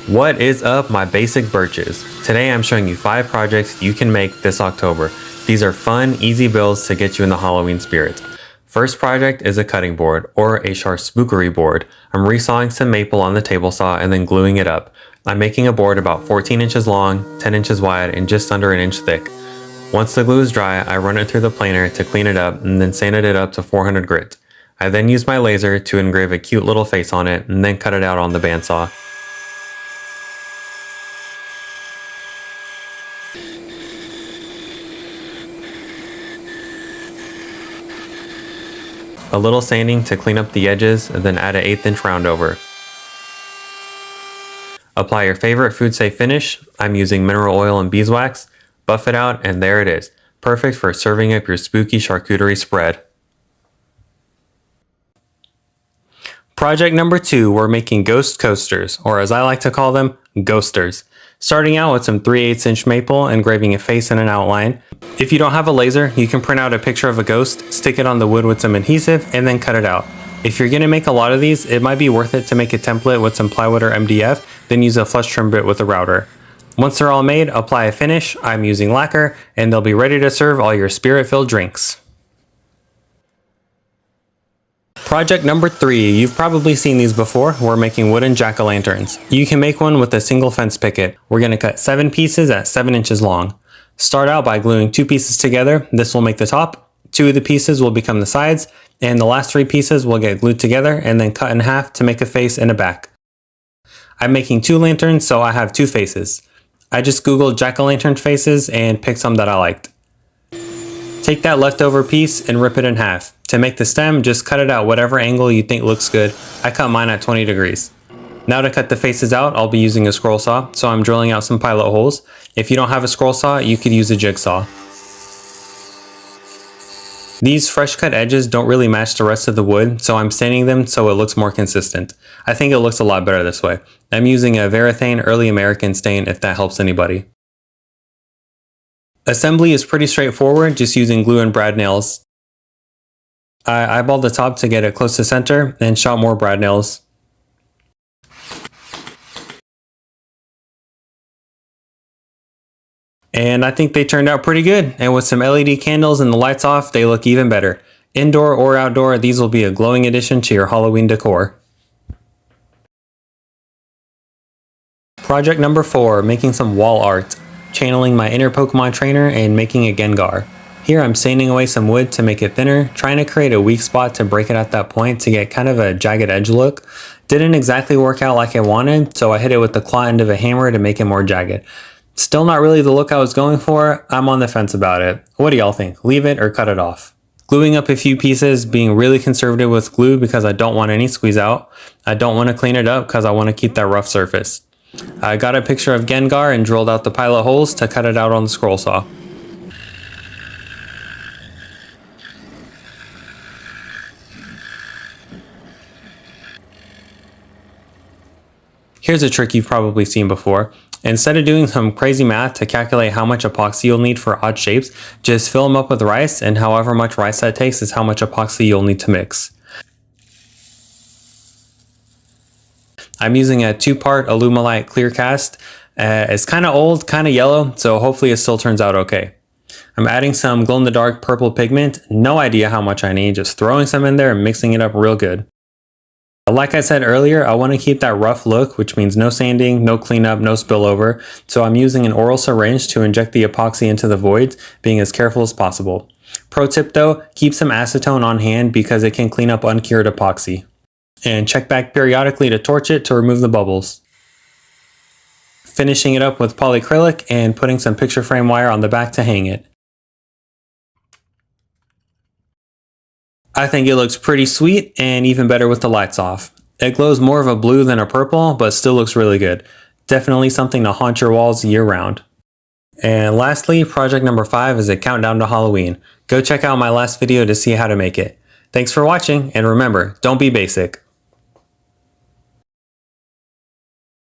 What is up, my basic birches? Today I'm showing you 5 projects you can make this October. These are fun, easy builds to get you in the Halloween spirit. First project is a cutting board, or a charcuterie board. I'm resawing some maple on the table saw and then gluing it up. I'm making a board about 14 inches long, 10 inches wide, and just under an inch thick. Once the glue is dry, I run it through the planer to clean it up and then sanded it up to 400 grit. I then use my laser to engrave a cute little face on it and then cut it out on the bandsaw. A little sanding to clean up the edges, and then add an 1/8 inch round over. Apply your favorite food safe finish. I'm using mineral oil and beeswax. Buff it out, and there it is. Perfect for serving up your spooky charcuterie spread. Project number 2, we're making ghost coasters, or as I like to call them, ghosters. Starting out with some 3/8 inch maple, engraving a face and an outline. If you don't have a laser, you can print out a picture of a ghost, stick it on the wood with some adhesive, and then cut it out. If you're going to make a lot of these, it might be worth it to make a template with some plywood or MDF, then use a flush trim bit with a router. Once they're all made, apply a finish. I'm using lacquer, and they'll be ready to serve all your spirit-filled drinks. Project number 3, you've probably seen these before. We're making wooden jack-o'-lanterns. You can make one with a single fence picket. We're going to cut 7 pieces at 7 inches long. Start out by gluing 2 pieces together. This will make the top. 2 of the pieces will become the sides, and the last 3 pieces will get glued together and then cut in half to make a face and a back. I'm making 2 lanterns, so I have 2 faces. I just googled jack-o'-lantern faces and picked some that I liked. Take that leftover piece and rip it in half. To make the stem, just cut it out whatever angle you think looks good. I cut mine at 20 degrees. Now to cut the faces out, I'll be using a scroll saw, so I'm drilling out some pilot holes. If you don't have a scroll saw, you could use a jigsaw. These fresh cut edges don't really match the rest of the wood, so I'm sanding them so it looks more consistent. I think it looks a lot better this way. I'm using a Varathane Early American stain if that helps anybody. Assembly is pretty straightforward, just using glue and brad nails. I eyeballed the top to get it close to center and shot more brad nails. And I think they turned out pretty good, and with some LED candles and the lights off, they look even better. Indoor or outdoor, these will be a glowing addition to your Halloween decor. Project number 4, making some wall art. Channeling my inner Pokemon trainer and making a Gengar. Here I'm sanding away some wood to make it thinner, trying to create a weak spot to break it at that point to get kind of a jagged edge look. Didn't exactly work out like I wanted, so I hit it with the claw end of a hammer to make it more jagged. Still not really the look I was going for. I'm on the fence about it. What do y'all think? Leave it or cut it off? Gluing up a few pieces, being really conservative with glue because I don't want any squeeze out. I don't want to clean it up because I want to keep that rough surface. I got a picture of Gengar and drilled out the pilot holes to cut it out on the scroll saw. Here's a trick you've probably seen before. Instead of doing some crazy math to calculate how much epoxy you'll need for odd shapes, just fill them up with rice, and however much rice that takes is how much epoxy you'll need to mix. I'm using a 2-part Alumilite clear cast. It's kind of old, kind of yellow, so hopefully it still turns out okay. I'm adding some glow-in-the-dark purple pigment. No idea how much I need, just throwing some in there and mixing it up real good. Like I said earlier, I want to keep that rough look, which means no sanding, no cleanup, no spillover. So I'm using an oral syringe to inject the epoxy into the voids, being as careful as possible. Pro tip though, keep some acetone on hand because it can clean up uncured epoxy. And check back periodically to torch it to remove the bubbles. Finishing it up with polyacrylic and putting some picture frame wire on the back to hang it. I think it looks pretty sweet and even better with the lights off. It glows more of a blue than a purple, but still looks really good. Definitely something to haunt your walls year round. And lastly, project number 5 is a countdown to Halloween. Go check out my last video to see how to make it. Thanks for watching, and remember, don't be basic.